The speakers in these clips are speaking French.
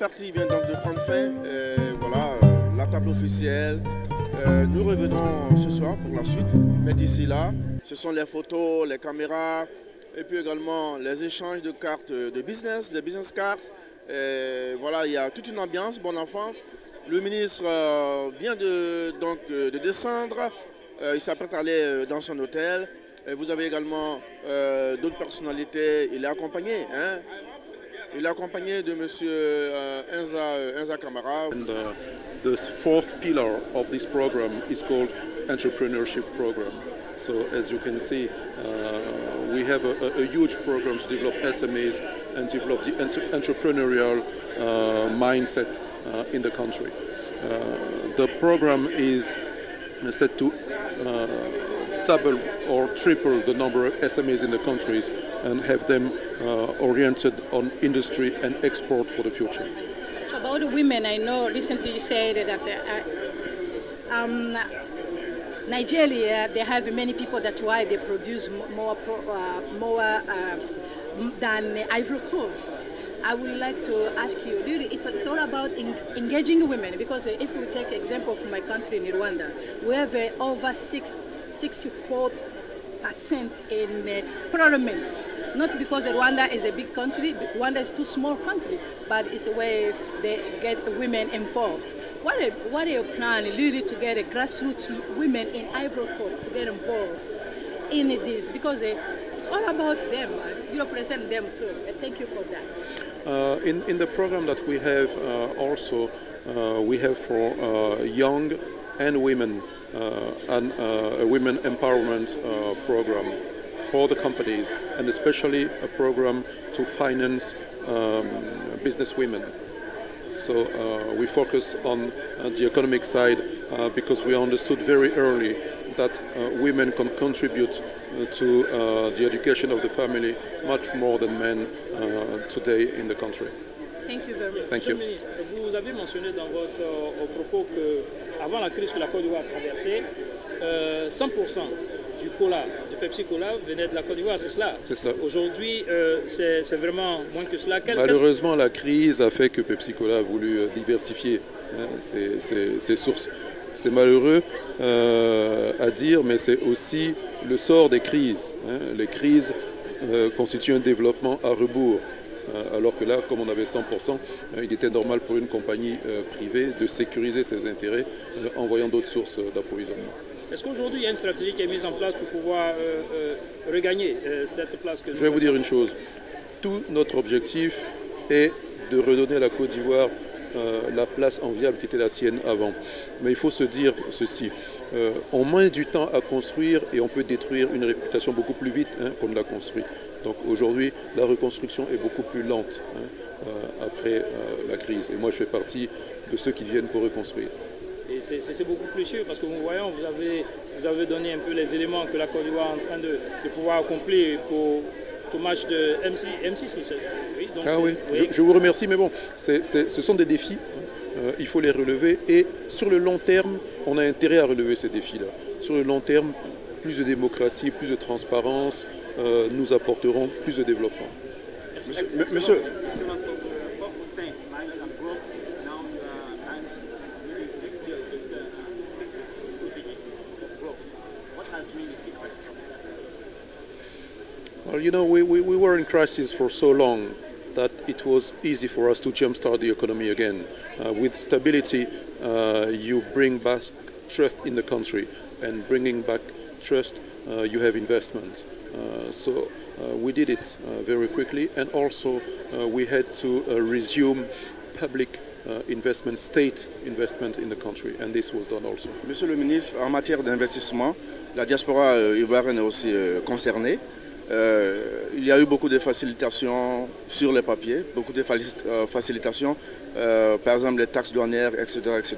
partie vient donc de prendre fin. Voilà, la table officielle. Nous revenons ce soir pour la suite. Mais d'ici là, ce sont les photos, les caméras, et puis également les échanges de cartes de business, des business cards. Voilà, il y a toute une ambiance, bon enfant. Le ministre vient de descendre. Il s'apprête à aller dans son hôtel. Et vous avez également d'autres personnalités. Il est accompagné, hein? Il est accompagné de M. Enza Camara. And, the fourth pillar of this program is called entrepreneurship program. So as you can see, we have a huge program to develop SMEs and develop the entrepreneurial mindset in the country. The program is set to double or triple the number of SMEs in the countries and have them oriented on industry and export for the future. So about the women, I know recently you said that Nigeria, they have many people, that's why they produce more than Ivory Coast. I would like to ask you, really, it's all about engaging women, because if we take example from my country in Rwanda, we have over 64% in parliaments. Not because Rwanda is a big country, Rwanda is too small country, but it's where they get women involved. What are your plans really to get a grassroots women in Ivory Coast to get involved in this? Because it's all about them. You represent them too. Thank you for that. In the program that we have also, we have for young and women and a women empowerment program for the companies, and especially a program to finance business women. So we focus on the economic side because we understood very early that women can contribute to the education of the family much more than men today in the country. Thank you very much. Thank you. Monsieur le ministre, vous avez mentionné dans votre propos qu'avant la crise que la Côte d'Ivoire a traversée, 100% du cola, du Pepsi Cola venait de la Côte d'Ivoire, c'est cela? C'est cela. Aujourd'hui, c'est vraiment moins que cela. Malheureusement, la crise a fait que Pepsi Cola a voulu diversifier ses sources. C'est malheureux à dire, mais c'est aussi le sort des crises. Les crises constituent un développement à rebours. Alors que là, comme on avait 100%, il était normal pour une compagnie privée de sécuriser ses intérêts en voyant d'autres sources d'approvisionnement. Est-ce qu'aujourd'hui, il y a une stratégie qui est mise en place pour pouvoir regagner cette place que nous... Je vais vous dire une chose. Tout notre objectif est de redonner à la Côte d'Ivoire la place enviable qui était la sienne avant. Mais il faut se dire ceci. On met du temps à construire et on peut détruire une réputation beaucoup plus vite qu'on ne l'a construit. Donc aujourd'hui, la reconstruction est beaucoup plus lente après la crise. Et moi, je fais partie de ceux qui viennent pour reconstruire. Et c'est beaucoup plus sûr parce que vous voyez, vous avez donné un peu les éléments que la Côte d'Ivoire est en train de pouvoir accomplir pour le match de MCC. Oui, donc oui. Je vous remercie, mais bon, ce sont des défis. Il faut les relever et sur le long terme, on a intérêt à relever ces défis-là. Sur le long terme, plus de démocratie, plus de transparence, nous apporterons plus de développement. Monsieur. Well, you know, we were in crisis for so long that it was easy for us to jumpstart the economy again. With stability, you bring back trust in the country, and bringing back trust, you have investment. So we did it very quickly, and also we had to resume public investment, state investment in the country, and this was done also. Monsieur le ministre, en matière d'investissement, la diaspora ivoirienne est aussi concernée. Il y a eu beaucoup de facilitations sur les papiers, beaucoup de facilitations, par exemple les taxes douanières, etc., etc.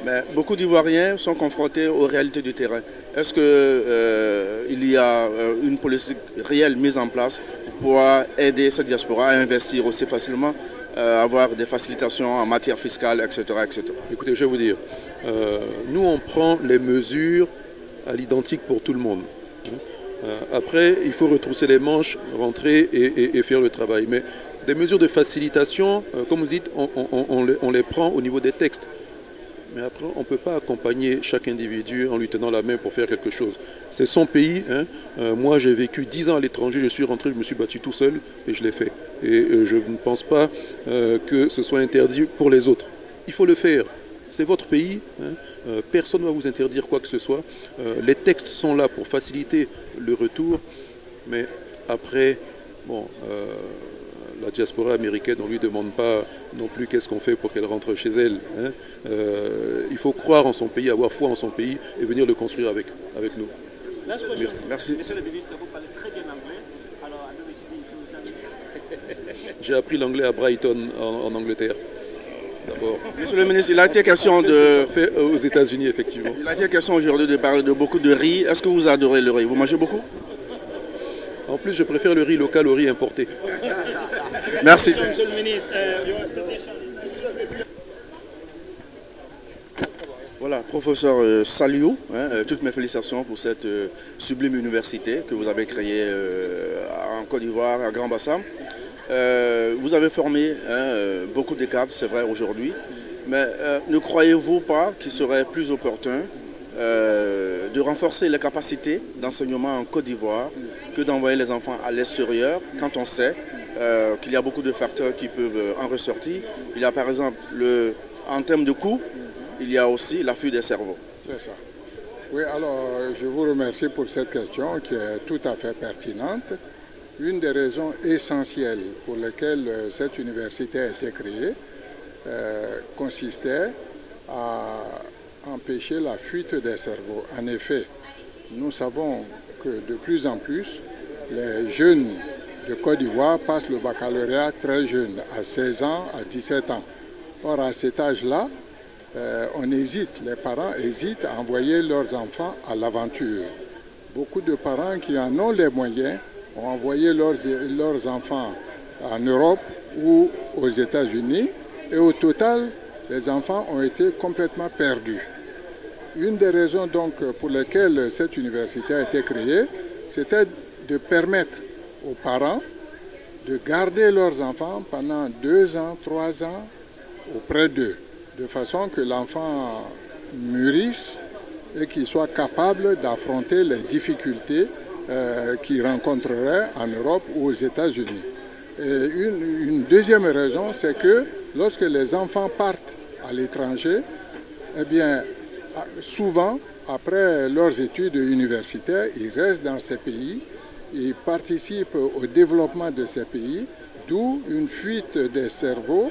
Mais beaucoup d'Ivoiriens sont confrontés aux réalités du terrain. Est-ce qu'il y a une politique réelle mise en place pour pouvoir aider cette diaspora à investir aussi facilement, avoir des facilitations en matière fiscale, etc., etc. Écoutez, je vais vous dire, nous on prend les mesures à l'identique pour tout le monde. Après, il faut retrousser les manches, rentrer et faire le travail. Mais des mesures de facilitation, comme vous dites, on les prend au niveau des textes. Mais après, on ne peut pas accompagner chaque individu en lui tenant la main pour faire quelque chose. C'est son pays. Hein. Moi, j'ai vécu 10 ans à l'étranger, je suis rentré, je me suis battu tout seul et je l'ai fait. Et je ne pense pas que ce soit interdit pour les autres. Il faut le faire. C'est votre pays. Hein. Personne ne va vous interdire quoi que ce soit. Les textes sont là pour faciliter le retour. Mais après, bon... la diaspora américaine, on ne lui demande pas non plus qu'est-ce qu'on fait pour qu'elle rentre chez elle. Hein. Il faut croire en son pays, avoir foi en son pays et venir le construire avec nous. Merci. Merci. Monsieur le ministre, vous parlez très bien anglais. Alors, à nous étudier ici au J'ai appris l'anglais à Brighton, en Angleterre. D'abord. Monsieur le ministre, il a été question de... Fait aux États-Unis, effectivement. Il a été question aujourd'hui de parler de beaucoup de riz. Est-ce que vous adorez le riz? Vous mangez beaucoup? En plus, je préfère le riz local au riz importé. Merci. Monsieur le ministre, Voilà, professeur Saliou, toutes mes félicitations pour cette sublime université que vous avez créée en Côte d'Ivoire, à Grand-Bassam. Vous avez formé beaucoup de cadres, c'est vrai, aujourd'hui, mais ne croyez-vous pas qu'il serait plus opportun de renforcer les capacités d'enseignement en Côte d'Ivoire que d'envoyer les enfants à l'extérieur quand on sait qu'il y a beaucoup de facteurs qui peuvent en ressortir. Il y a par exemple, en termes de coûts, il y a aussi l'afflux des cerveaux. C'est ça. Oui, alors je vous remercie pour cette question qui est tout à fait pertinente. Une des raisons essentielles pour lesquelles cette université a été créée consistait à empêcher la fuite des cerveaux. En effet, nous savons que de plus en plus, les jeunes de Côte d'Ivoire passent le baccalauréat très jeunes, à 16 ans, à 17 ans. Or, à cet âge-là, on hésite, les parents hésitent à envoyer leurs enfants à l'aventure. Beaucoup de parents qui en ont les moyens ont envoyé leurs enfants en Europe ou aux États-Unis et au total, les enfants ont été complètement perdus. Une des raisons donc pour lesquelles cette université a été créée, c'était de permettre aux parents de garder leurs enfants pendant 2 ans, 3 ans auprès d'eux, de façon que l'enfant mûrisse et qu'il soit capable d'affronter les difficultés qu'il rencontrerait en Europe ou aux États-Unis. Une deuxième raison, c'est que lorsque les enfants partent à l'étranger, eh bien, souvent, après leurs études universitaires, ils restent dans ces pays, ils participent au développement de ces pays, d'où une fuite des cerveaux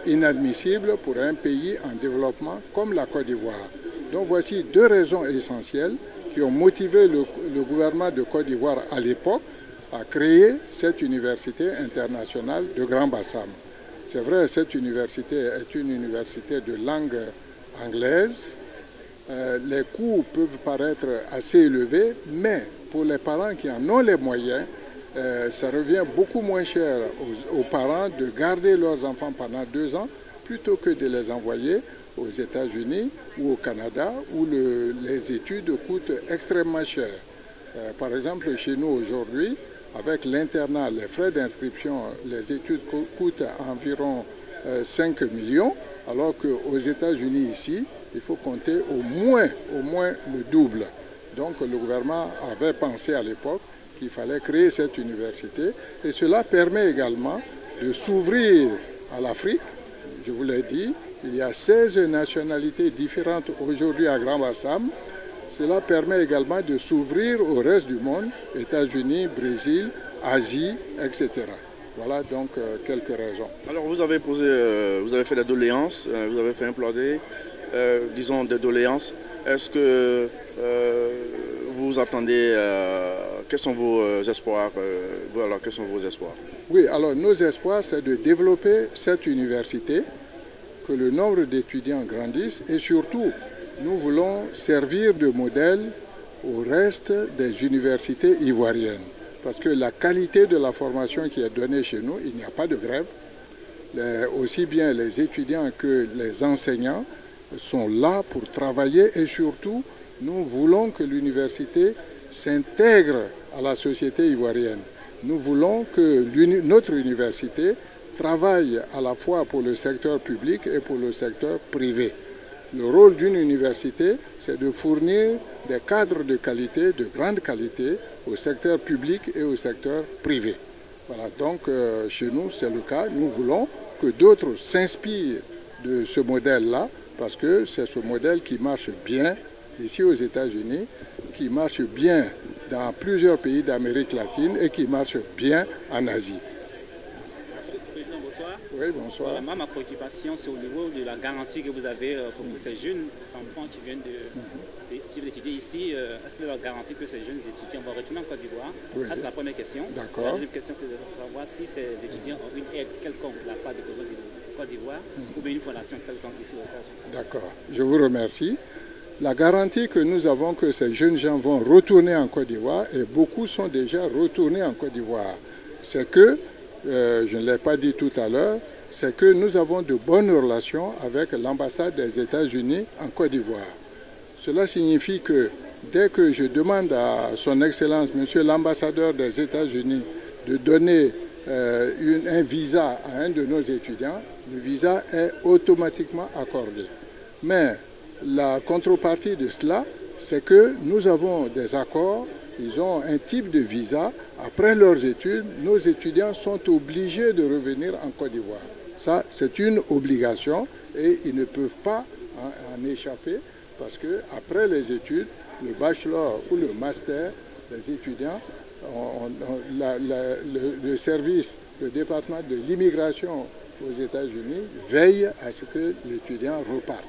inadmissible pour un pays en développement comme la Côte d'Ivoire. Donc voici 2 raisons essentielles qui ont motivé le gouvernement de Côte d'Ivoire à l'époque à créer cette université internationale de Grand-Bassam. C'est vrai, cette université est une université de langue anglaise. Les coûts peuvent paraître assez élevés, mais pour les parents qui en ont les moyens, ça revient beaucoup moins cher aux parents de garder leurs enfants pendant 2 ans plutôt que de les envoyer aux États-Unis ou au Canada où les études coûtent extrêmement cher. Par exemple, chez nous aujourd'hui, avec l'internat, les frais d'inscription, les études coûtent environ 5 millions, alors qu'aux États-Unis ici, il faut compter au moins le double. Donc le gouvernement avait pensé à l'époque qu'il fallait créer cette université et cela permet également de s'ouvrir à l'Afrique. Je vous l'ai dit, il y a 16 nationalités différentes aujourd'hui à Grand-Bassam. Cela permet également de s'ouvrir au reste du monde, États-Unis, Brésil, Asie, etc. Voilà donc quelques raisons. Alors vous avez fait des doléances, vous avez fait un plaidoyer, disons des doléances. Est-ce que vous attendez, quels sont vos espoirs voilà, quels sont vos espoirs? Oui, alors nos espoirs, c'est de développer cette université, que le nombre d'étudiants grandisse et surtout, nous voulons servir de modèle au reste des universités ivoiriennes. Parce que la qualité de la formation qui est donnée chez nous, il n'y a pas de grève. Aussi bien les étudiants que les enseignants sont là pour travailler et surtout, nous voulons que l'université s'intègre à la société ivoirienne. Nous voulons que notre université travaille à la fois pour le secteur public et pour le secteur privé. Le rôle d'une université, c'est de fournir des cadres de qualité, de grande qualité, au secteur public et au secteur privé. Voilà, donc chez nous, c'est le cas. Nous voulons que d'autres s'inspirent de ce modèle-là, parce que c'est ce modèle qui marche bien ici aux États-Unis, qui marche bien dans plusieurs pays d'Amérique latine et qui marche bien en Asie. Président, bonsoir. Oui, bonsoir. Moi, ma préoccupation, c'est au niveau de la garantie que vous avez pour ces jeunes enfants qui viennent d'étudier ici. Est-ce que vous avez la garantie que ces jeunes étudiants vont retourner en Côte d'Ivoire? Oui. Ça, c'est la première question. D'accord. La deuxième question, c'est de savoir si ces étudiants ont une aide quelconque de la part du gouvernement de Côte d'Ivoire ou bien une fondation quelconque ici aux États-Unis. D'accord. Je vous remercie. La garantie que nous avons que ces jeunes gens vont retourner en Côte d'Ivoire, et beaucoup sont déjà retournés en Côte d'Ivoire, c'est que, je ne l'ai pas dit tout à l'heure, c'est que nous avons de bonnes relations avec l'ambassade des États-Unis en Côte d'Ivoire. Cela signifie que dès que je demande à son Excellence, Monsieur l'ambassadeur des États-Unis, de donner un visa à un de nos étudiants, le visa est automatiquement accordé. Mais la contrepartie de cela, c'est que nous avons des accords, ils ont un type de visa. Après leurs études, nos étudiants sont obligés de revenir en Côte d'Ivoire. Ça, c'est une obligation et ils ne peuvent pas en échapper parce qu'après les études, le bachelor ou le master, les étudiants, le service, le département de l'immigration aux États-Unis veille à ce que l'étudiant reparte.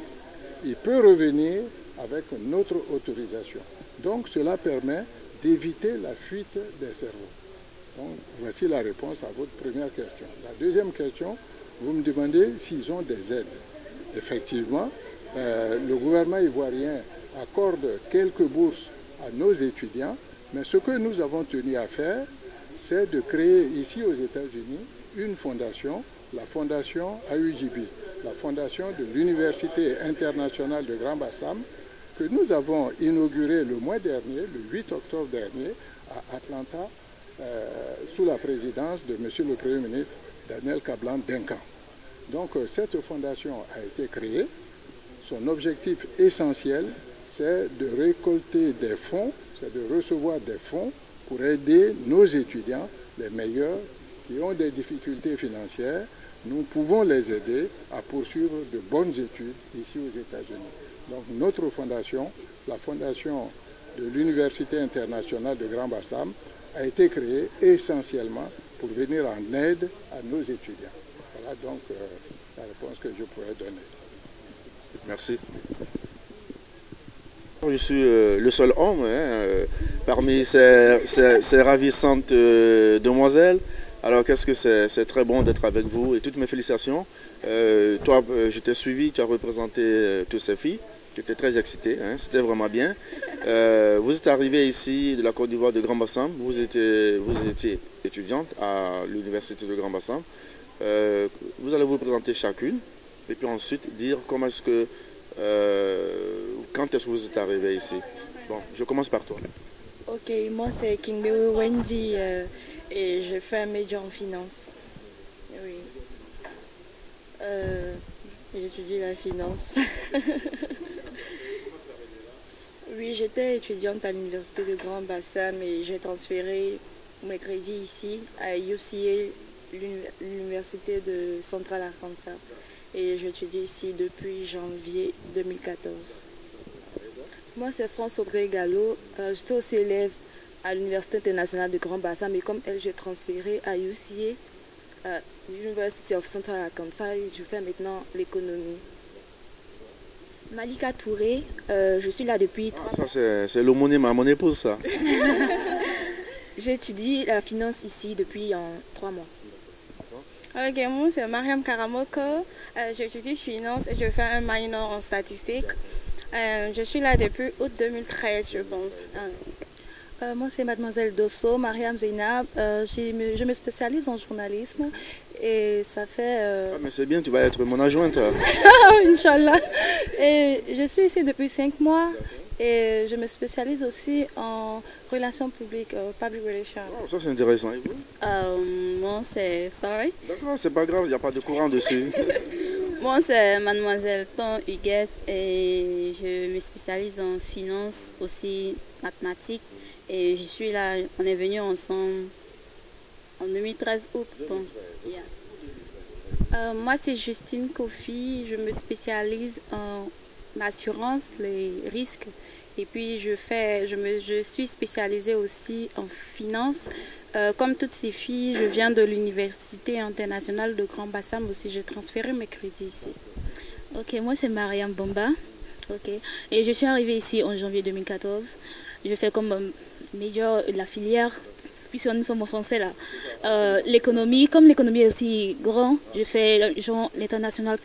Il peut revenir avec notre autorisation. Donc cela permet d'éviter la fuite des cerveaux. Donc voici la réponse à votre première question. La deuxième question, vous me demandez s'ils ont des aides. Effectivement, le gouvernement ivoirien accorde quelques bourses à nos étudiants, mais ce que nous avons tenu à faire, c'est de créer ici aux États-Unis une fondation, la fondation AUJB, la fondation de l'Université internationale de Grand Bassam, que nous avons inaugurée le mois dernier, le 8 octobre dernier, à Atlanta, sous la présidence de M. le Premier ministre Daniel Kablan-Duncan. Donc cette fondation a été créée. Son objectif essentiel, c'est de récolter des fonds, c'est de recevoir des fonds pour aider nos étudiants, les meilleurs, qui ont des difficultés financières. Nous pouvons les aider à poursuivre de bonnes études ici aux États-Unis. Donc notre fondation, la fondation de l'Université internationale de Grand Bassam, a été créée essentiellement pour venir en aide à nos étudiants. Voilà donc la réponse que je pourrais donner. Merci. Je suis le seul homme parmi ces ravissantes demoiselles. Alors qu'est-ce que c'est très bon d'être avec vous et toutes mes félicitations. Toi, je t'ai suivi, tu as représenté toutes ces filles. Tu étais très excité, hein, c'était vraiment bien. Vous êtes arrivé ici de la Côte d'Ivoire de Grand Bassam. Vous étiez étudiante à l'Université de Grand Bassam. Vous allez vous présenter chacune et puis ensuite dire comment est-ce que, quand est-ce que vous êtes arrivé ici. Bon, je commence par toi. Ok, moi c'est Kingbewe Wendy et je fais un major en finance. Oui. J'étudie la finance. Oui, j'étais étudiante à l'Université de Grand Bassam et j'ai transféré mes crédits ici à UCA, l'Université de Central Arkansas. Et j'étudie ici depuis janvier 2014. Moi, c'est France Audrey Gallo. J'étais aussi élève à l'Université internationale de Grand Bassam, mais comme elle, j'ai transféré à UCA, University of Central Arkansas, et je fais maintenant l'économie. Malika Touré, je suis là depuis 3 mois. Ça, c'est l'aumônier à mon épouse, ça. J'étudie la finance ici depuis 3 mois. Ok, moi c'est Mariam Karamoko, j'étudie finance et je fais un minor en statistique. Je suis là depuis août 2013, je pense. Moi c'est Mademoiselle Dosso, Mariam Zeynab, je me spécialise en journalisme et ça fait... Ah, mais c'est bien, tu vas être mon adjointe. Inch'Allah. Et je suis ici depuis 5 mois et je me spécialise aussi en relations publiques, public relations. Oh, ça c'est intéressant. Et vous? Moi c'est... Sorry. D'accord, c'est pas grave, il n'y a pas de courant dessus. Moi c'est Mademoiselle Ton Huguette et je me spécialise en finance, aussi mathématiques. Et je suis là, on est venus ensemble en 2013 août. Donc, yeah. Moi c'est Justine Kofi, je me spécialise en assurance, les risques. Et puis je suis spécialisée aussi en finance. Comme toutes ces filles, je viens de l'Université internationale de Grand Bassam aussi. J'ai transféré mes crédits ici. Ok, moi c'est Mariam Bomba. Ok, et je suis arrivée ici en janvier 2014. Je fais comme major la filière, puisque nous sommes en français là. L'économie, comme l'économie est aussi grand, je fais l'international,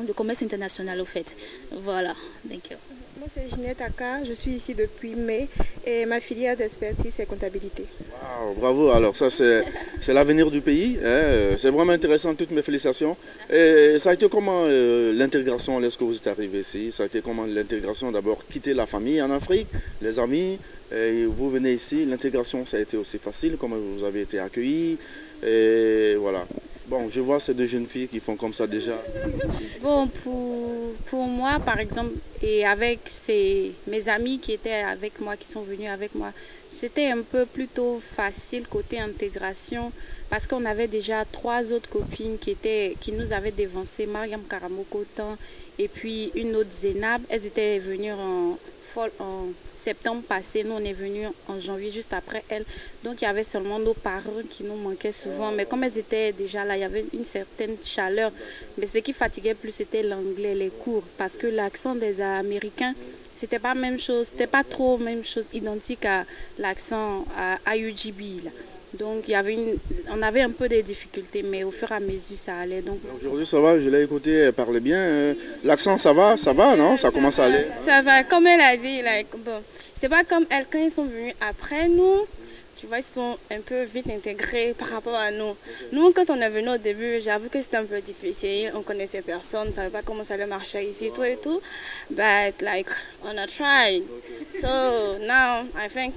le commerce international au fait. Voilà, thank you. Moi c'est Ginette Aka, je suis ici depuis mai et ma filière d'expertise c'est comptabilité. Wow, bravo, alors ça c'est l'avenir du pays, hein. C'est vraiment intéressant, toutes mes félicitations. Et ça a été comment l'intégration lorsque vous êtes arrivé ici? Ça a été comment l'intégration? D'abord quitter la famille en Afrique, les amis, et vous venez ici, l'intégration ça a été aussi facile, comment vous avez été accueillis, et voilà. Bon, je vois ces deux jeunes filles qui font comme ça déjà. Bon, pour moi, par exemple, et avec mes amis qui étaient avec moi, qui sont venus avec moi, c'était un peu plutôt facile côté intégration parce qu'on avait déjà 3 autres copines qui nous avaient dévancé, Mariam Karamoko et puis une autre Zénab. Elles étaient venues en septembre passé, nous on est venus en janvier juste après elles. Donc il y avait seulement nos parents qui nous manquaient souvent. Mais comme elles étaient déjà là, il y avait une certaine chaleur. Mais ce qui fatiguait plus, c'était l'anglais, les cours. Parce que l'accent des Américains, c'était pas même chose, c'était pas trop même chose, identique à l'accent à UGB. Là. Donc on avait un peu des difficultés, mais au fur et à mesure ça allait. Aujourd'hui ça va, je l'ai écouté, elle parlait bien. L'accent ça va, non? Ça commence à aller. Ça va, comme elle a dit, bon, c'est pas comme elles quand ils sont venus après nous. Tu vois, ils sont un peu vite intégrés par rapport à nous. Nous, quand on est venu au début, j'avoue que c'était un peu difficile. On connaissait personne, on ne savait pas comment ça allait marcher ici, tout et tout. But on a tried. So now,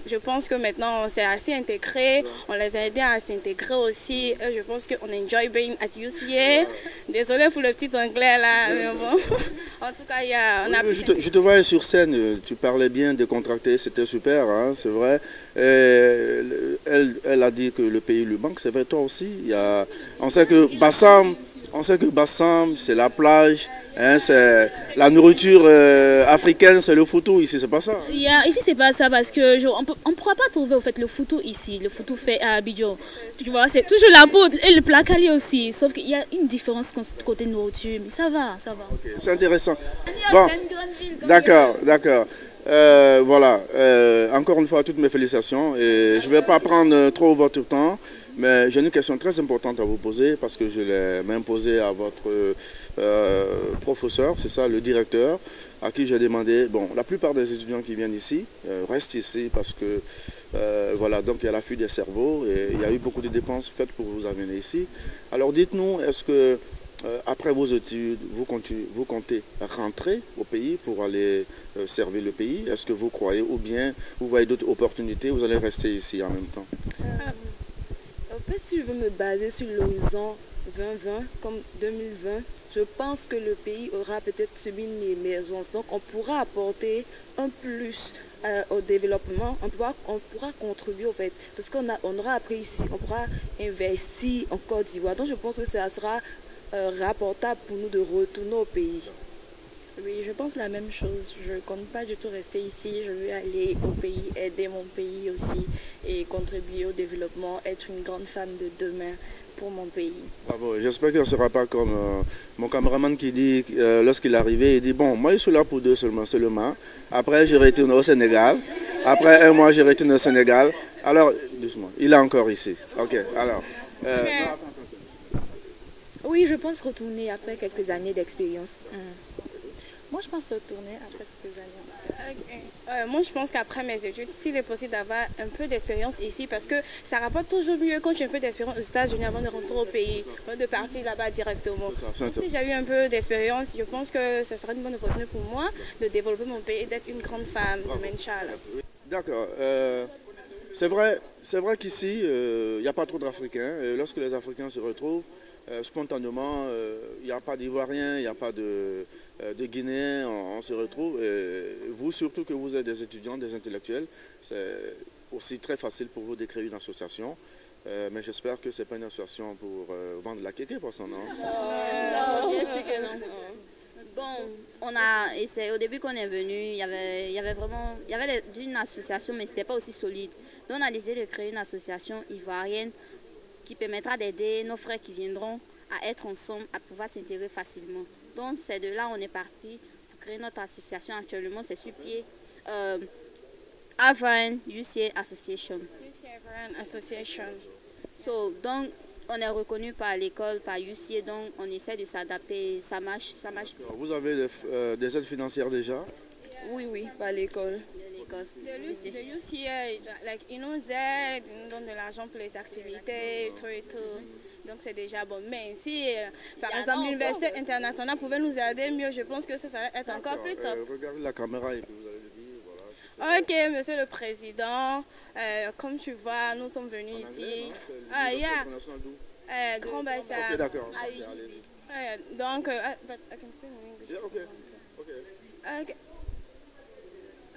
je pense que maintenant, c'est assez intégré. On les a aidés à s'intégrer aussi. Je pense qu'on enjoy being at UCA. Désolée pour le petit anglais là, mais bon. En tout cas, on a... Je te voyais sur scène, tu parlais bien, décontracté, c'était super, hein, c'est vrai. Elle a dit que le pays lui manque, c'est vrai, toi aussi. On sait que Bassam, c'est la plage, hein, c'est la nourriture africaine, c'est le foutou. Ici, c'est pas ça. Ici, c'est pas ça parce que on ne pourra pas trouver au fait le foutou ici. Le foutou fait à Abidjan. Tu vois, c'est toujours la poudre et le plat cali aussi. Sauf qu'il y a une différence côté nourriture, mais ça va, ça va. Okay, c'est intéressant. Bon, d'accord. Voilà, encore une fois, toutes mes félicitations. Et je ne vais pas prendre trop votre temps, mais j'ai une question très importante à vous poser parce que je l'ai même posée à votre professeur, c'est ça, le directeur, à qui j'ai demandé, bon, la plupart des étudiants qui viennent ici restent ici parce que, voilà, donc il y a la fuite des cerveaux et il y a eu beaucoup de dépenses faites pour vous amener ici. Alors dites-nous, est-ce que après vos études, vous comptez rentrer au pays pour aller servir le pays? Est-ce que vous croyez, ou bien vous voyez d'autres opportunités, vous allez rester ici en même temps? En fait, si je veux me baser sur l'horizon 2020, comme 2020, je pense que le pays aura peut-être subi une émergence. Donc, on pourra apporter un plus au développement. On pourra contribuer au fait de ce qu'on aura appris ici. On pourra investir en Côte d'Ivoire. Donc, je pense que ça sera rapportable pour nous de retourner au pays. Oui, je pense la même chose. Je ne compte pas du tout rester ici. Je veux aller au pays, aider mon pays aussi et contribuer au développement, être une grande femme de demain pour mon pays. Bravo. J'espère que ce ne sera pas comme mon caméraman qui dit, lorsqu'il est arrivé, il dit, bon, moi je suis là pour 2 seulement. Après, je retourne au Sénégal. Après 1 mois, je retourne au Sénégal. Alors, doucement, il est encore ici. Ok, alors... Oui, je pense retourner après quelques années d'expérience. Moi, je pense retourner après quelques années. Moi, je pense qu'après mes études, s'il est possible d'avoir un peu d'expérience ici, parce que ça rapporte toujours mieux quand tu as un peu d'expérience aux États-Unis avant de rentrer au pays, de partir là-bas directement. Si j'ai eu un peu d'expérience, je pense que ça serait une bonne opportunité pour moi de développer mon pays, d'être une grande femme, Inch'Allah. D'accord. C'est vrai qu'ici, il n'y a pas trop d'Africains. Lorsque les Africains se retrouvent, spontanément, il n'y a pas d'Ivoiriens, il n'y a pas de Guinéens, on se retrouve. Et vous, surtout que vous êtes des étudiants, des intellectuels, c'est aussi très facile pour vous de créer une association. Mais j'espère que ce n'est pas une association pour vendre la kéké pour ça, non? Non, bien sûr que non. Bon, on a essayé, au début qu'on est venu, il y avait une association, mais ce n'était pas aussi solide. Donc on a décidé de créer une association ivoirienne qui permettra d'aider nos frères qui viendront à être ensemble, à pouvoir s'intégrer facilement. Donc c'est de là on est parti pour créer notre association. Actuellement, c'est sur pied. Ivorian UCA Association. UCA Association. Donc, on est reconnu par l'école, par UCA, donc on essaie de s'adapter, ça marche. Vous avez des aides financières déjà? Oui, par l'école. Le UCA, ils nous aident, ils nous donnent de l'argent pour les activités, tout. Donc c'est déjà bon. Mais si, par exemple, l'Université internationale pouvait nous aider mieux, je pense que ça va être encore plus top. Regardez la caméra et puis vous allez le dire. Voilà, ok, Monsieur le Président, comme tu vois, nous sommes venus ici. Grand Bassin. Ok, d'accord. Donc,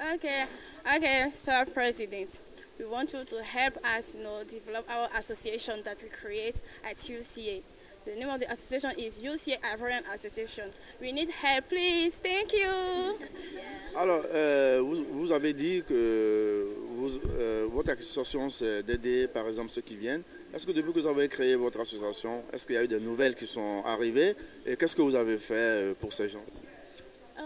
Okay, Sir President. We want you to help us, develop our association that we create at UCA. The name of the association is UCA Ivorian Association. We need help, please. Thank you. Alors, vous avez dit que votre association, c'est d'aider, par exemple, ceux qui viennent. Est-ce que depuis que vous avez créé votre association, est-ce qu'il y a eu des nouvelles qui sont arrivées? Et qu'est-ce que vous avez fait pour ces gens?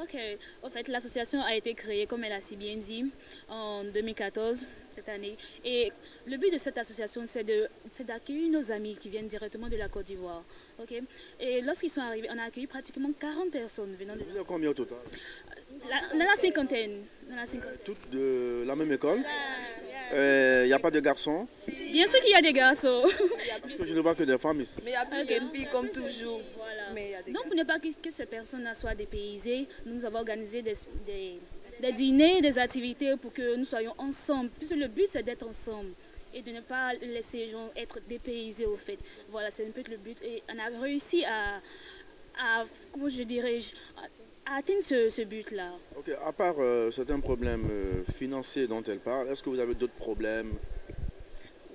Ok, en fait, l'association a été créée, comme elle a si bien dit, en 2014, cette année. Et le but de cette association, c'est d'accueillir nos amis qui viennent directement de la Côte d'Ivoire. Okay? Et lorsqu'ils sont arrivés, on a accueilli pratiquement 40 personnes venant de... Vous êtes combien au total? La cinquantaine. Toutes de la même école? Il n'y a pas de garçons? Bien sûr qu'il y a des garçons. Parce que je ne vois que des femmes ici. Mais il y a plus de filles comme toujours. Voilà. Donc pour ne pas que ces personnes soient dépaysées, nous avons organisé des dîners, des activités pour que nous soyons ensemble. Puisque le but c'est d'être ensemble et de ne pas laisser les gens être dépaysés au fait. Voilà, c'est un peu le but. Et on a réussi à comment je dirais, à atteindre ce but-là. Ok, à part certains problèmes financiers dont elle parle, est-ce que vous avez d'autres problèmes?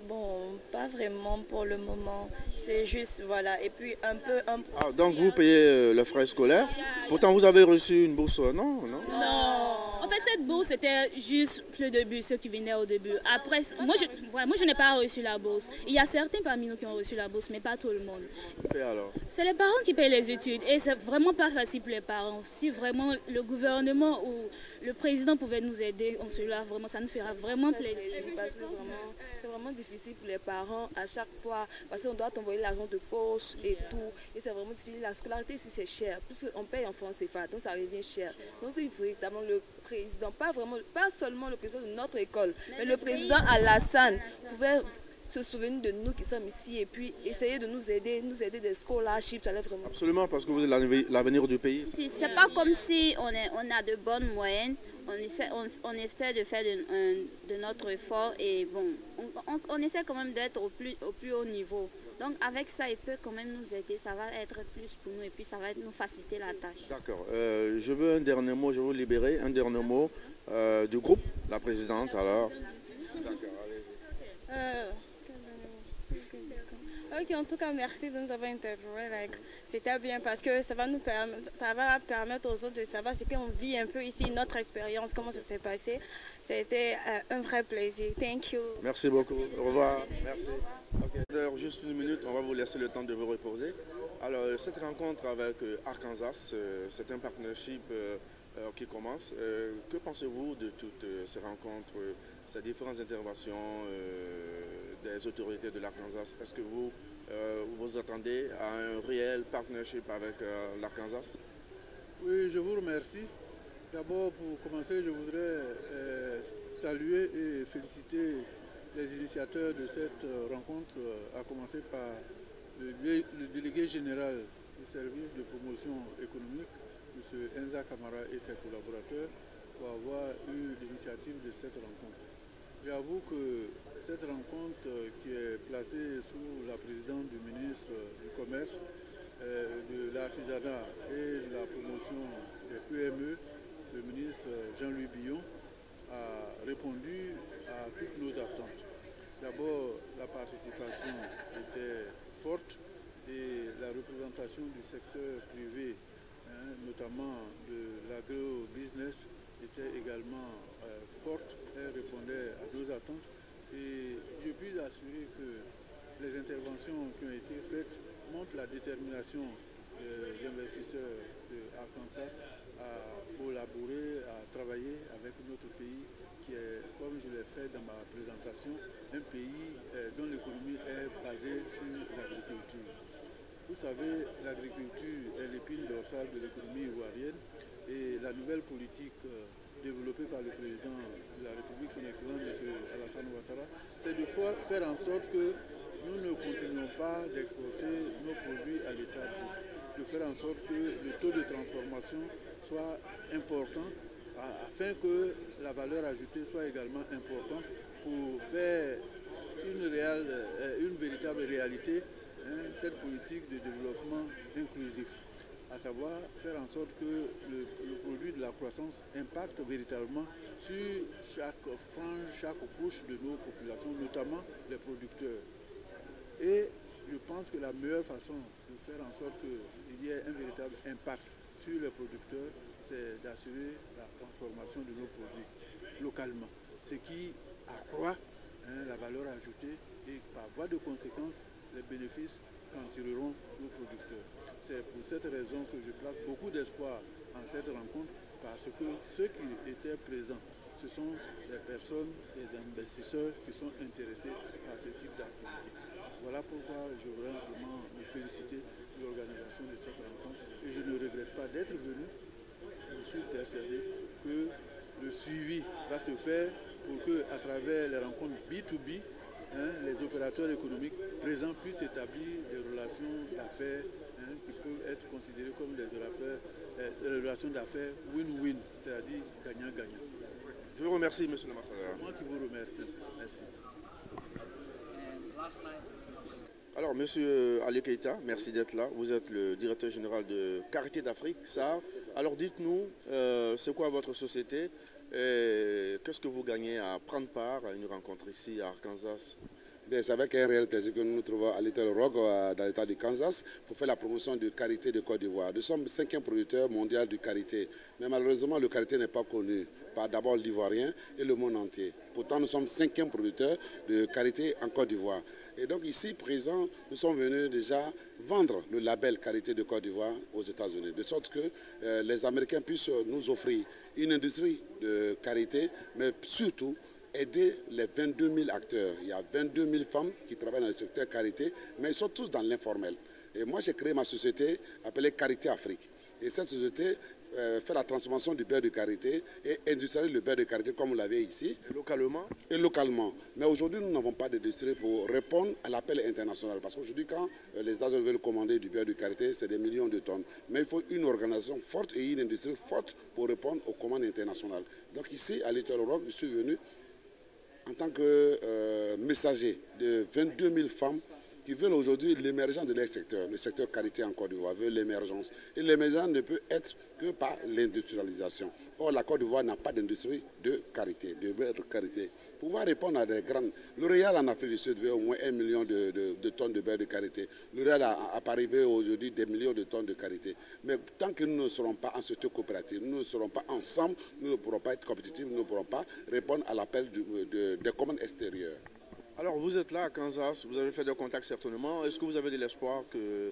Bon, pas vraiment pour le moment. C'est juste, voilà. Et puis un peu... Ah, donc vous payez les frais scolaires. Pourtant, vous avez reçu une bourse, non? Non. En fait, cette bourse, c'était juste le début, ceux qui venaient au début. Après, moi, je n'ai pas reçu la bourse. Il y a certains parmi nous qui ont reçu la bourse, mais pas tout le monde. C'est les parents qui payent les études. Et c'est vraiment pas facile pour les parents. Si vraiment le gouvernement ou le président pouvait nous aider en cela, vraiment, ça nous fera vraiment plaisir. Parce que c'est vraiment difficile pour les parents à chaque fois, parce qu'on doit t'envoyer l'argent de poche et tout, et c'est vraiment difficile. La scolarité ici c'est cher, puisqu'on paye en francs CFA, donc ça revient cher. Donc il faut évidemment le président, pas seulement le président de notre école, mais le président Alassane pouvait se souvenir de nous qui sommes ici et puis essayer de nous aider des scholarships, ça allait vraiment... Absolument, parce que vous êtes l'avenir du pays. C'est pas comme si on a de bonnes moyennes. On essaie de faire de notre effort et bon, on essaie quand même d'être au plus haut niveau. Donc avec ça, il peut quand même nous aider, ça va être plus pour nous et puis ça va nous faciliter la tâche. D'accord. Je veux un dernier mot, je veux vous libérer, un dernier mot du groupe, la présidente alors. D'accord, allez-y. Ok, en tout cas, merci de nous avoir interviewé. C'était bien parce que ça va permettre aux autres de savoir ce qu'on vit un peu ici, notre expérience, comment ça s'est passé. C'était un vrai plaisir. Thank you. Merci beaucoup. Au revoir. Merci. Okay. Juste une minute, on va vous laisser le temps de vous reposer. Alors, cette rencontre avec Arkansas, c'est un partnership qui commence. Que pensez-vous de toutes ces rencontres, ces différentes interventions des autorités de l'Arkansas? Est-ce que vous vous attendez à un réel partnership avec l'Arkansas? Oui, je vous remercie. D'abord, pour commencer, je voudrais saluer et féliciter les initiateurs de cette rencontre, à commencer par le délégué général du service de promotion économique, M. Enza Kamara et ses collaborateurs, pour avoir eu l'initiative de cette rencontre. J'avoue que cette rencontre qui est placée sous la présidence du ministre du Commerce, de l'artisanat et de la promotion des PME, le ministre Jean-Louis Billon, a répondu à toutes nos attentes. D'abord, la participation était forte et la représentation du secteur privé, notamment de l'agro-business, était également forte. Elle répondait à nos attentes et je puis assurer que les interventions qui ont été faites montrent la détermination des investisseurs de Arkansas à collaborer, à travailler avec notre pays qui est, comme je l'ai fait dans ma présentation, un pays dont l'économie est basée sur l'agriculture. Vous savez, l'agriculture est l'épine dorsale de l'économie ivoirienne et la nouvelle politique développée par le président de la République, son Excellence M. Alassane Ouattara, c'est de faire en sorte que nous ne continuons pas d'exporter nos produits à l'état brut, de faire en sorte que le taux de transformation soit important afin que la valeur ajoutée soit également importante pour faire une véritable réalité cette politique de développement inclusif, à savoir faire en sorte que le produit de la croissance impacte véritablement sur chaque frange, chaque couche de nos populations, notamment les producteurs. Et je pense que la meilleure façon de faire en sorte qu'il y ait un véritable impact sur les producteurs, c'est d'assurer la transformation de nos produits localement, ce qui accroît la valeur ajoutée et par voie de conséquence, les bénéfices qu'en tireront nos producteurs. C'est pour cette raison que je place beaucoup d'espoir en cette rencontre parce que ceux qui étaient présents, ce sont des personnes, des investisseurs qui sont intéressés par ce type d'activité. Voilà pourquoi je voudrais vraiment me féliciter de l'organisation de cette rencontre et je ne regrette pas d'être venu. Je suis persuadé que le suivi va se faire pour que, à travers les rencontres B2B, les opérateurs économiques présents puissent établir des relations d'affaires qui peuvent être considérées comme des relations d'affaires win-win, c'est-à-dire gagnant-gagnant. Je vous remercie, monsieur le ambassadeur. C'est moi qui vous remercie. Merci. Alors, monsieur Ali Keïta, merci d'être là. Vous êtes le directeur général de Carité d'Afrique, SAR. Alors, dites-nous, c'est quoi votre société et qu'est-ce que vous gagnez à prendre part à une rencontre ici à Arkansas? C'est avec un réel plaisir que nous nous trouvons à Little Rock, dans l'état du Kansas, pour faire la promotion de karité de Côte d'Ivoire. Nous sommes le 5e producteur mondial du karité. Mais malheureusement, le karité n'est pas connu par d'abord l'Ivoirien et le monde entier. Pourtant, nous sommes 5e producteur de karité en Côte d'Ivoire. Et donc ici, présent, nous sommes venus déjà vendre le label karité de Côte d'Ivoire aux États-Unis. De sorte que les Américains puissent nous offrir une industrie de karité, mais surtout aider les 22 000 acteurs. Il y a 22 000 femmes qui travaillent dans le secteur karité, mais ils sont tous dans l'informel. Et moi, j'ai créé ma société appelée Carité Afrique. Et cette société fait la transformation du beurre de karité et industrialise le beurre de karité comme vous l'avez ici. Localement? Et localement. Mais aujourd'hui, nous n'avons pas d'industrie pour répondre à l'appel international. Parce qu'aujourd'hui, quand les États-Unis veulent commander du beurre de karité, c'est des millions de tonnes. Mais il faut une organisation forte et une industrie forte pour répondre aux commandes internationales. Donc ici, à Little Rock, je suis venu en tant que messager de 22 000 femmes qui veulent aujourd'hui l'émergence de leur secteur. Le secteur karité en Côte d'Ivoire veut l'émergence. Et l'émergence ne peut être que par l'industrialisation. Or, la Côte d'Ivoire n'a pas d'industrie de karité, de beurre de karité. Pour pouvoir répondre à des grandes... L'Oréal en Afrique du Sud veut au moins 1 million de tonnes de beurre de karité. L'Oréal a arrivé aujourd'hui des millions de tonnes de karité. Mais tant que nous ne serons pas en société coopérative, nous ne serons pas ensemble, nous ne pourrons pas être compétitifs, nous ne pourrons pas répondre à l'appel des commandes extérieures. Alors, vous êtes là à Kansas, vous avez fait des contacts certainement. Est-ce que vous avez de l'espoir que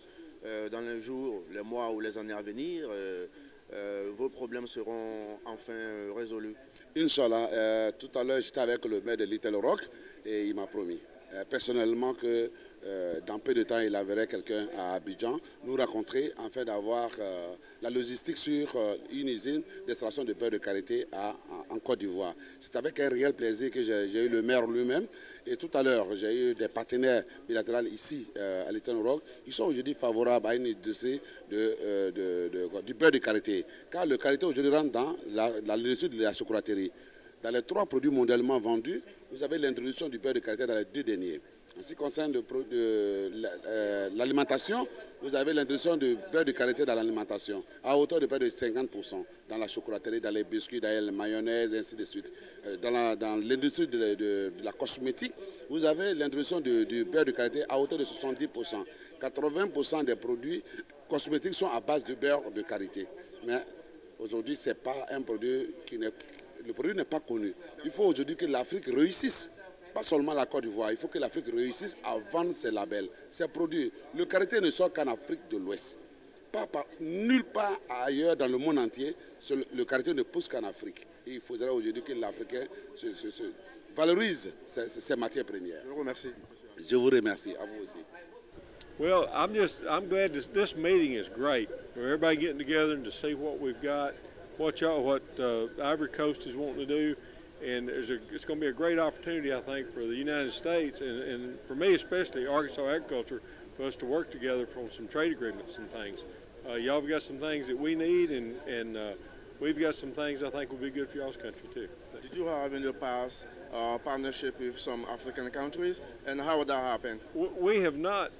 dans les jours, les mois ou les années à venir, vos problèmes seront enfin résolus? Inch'Allah, tout à l'heure, j'étais avec le maire de Little Rock et il m'a promis personnellement que dans peu de temps, il enverrait quelqu'un à Abidjan nous rencontrer afin d'avoir la logistique sur une usine d'extraction de beurre de karité en Côte d'Ivoire. C'est avec un réel plaisir que j'ai eu le maire lui-même. Et tout à l'heure, j'ai eu des partenaires bilatéraux ici à Little Rock. Ils sont aujourd'hui favorables à une industrie du beurre de karité. Car le karité aujourd'hui rentre dans l'industrie de la chocolaterie. Dans les 3 produits mondialement vendus, vous avez l'introduction du beurre de karité dans les 2 derniers. En ce qui concerne l'alimentation, vous avez l'introduction du beurre de karité dans l'alimentation, à hauteur de près de 50%, dans la chocolaterie, dans les biscuits, dans les mayonnaises, ainsi de suite. Dans l'industrie de la cosmétique, vous avez l'introduction du beurre de karité à hauteur de 70%. 80% des produits cosmétiques sont à base de beurre de karité. Mais aujourd'hui, ce n'est pas un produit le produit n'est pas connu. Il faut aujourd'hui que l'Afrique réussisse. Pas seulement la Côte d'Ivoire, il faut que l'Afrique réussisse à vendre ses labels, ses produits. Le karité ne sort qu'en Afrique de l'Ouest. Nulle part ailleurs dans le monde entier, le karité ne pousse qu'en Afrique. Et il faudrait aujourd'hui que l'Africain valorise ses matières premières. Je vous remercie. Je vous remercie, à vous aussi. Well, I'm glad this meeting is great. For everybody getting together and to see what we've got, what Ivory Coast is wanting to do. And it's going to be a great opportunity, I think, for the United States and for me especially, Arkansas Agriculture, for us to work together for some trade agreements and things. Y'all have got some things that we need, and we've got some things I think will be good for y'all's country too. Did you have in the past partnership with some African countries, and how would that happen? We have not.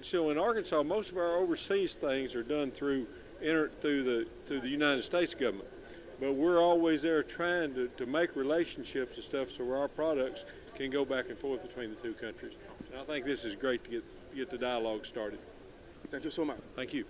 So in Arkansas, most of our overseas things are done through the United States government. But we're always there trying to make relationships and stuff so our products can go back and forth between the 2 countries. And I think this is great to get the dialogue started. Thank you so much. Thank you.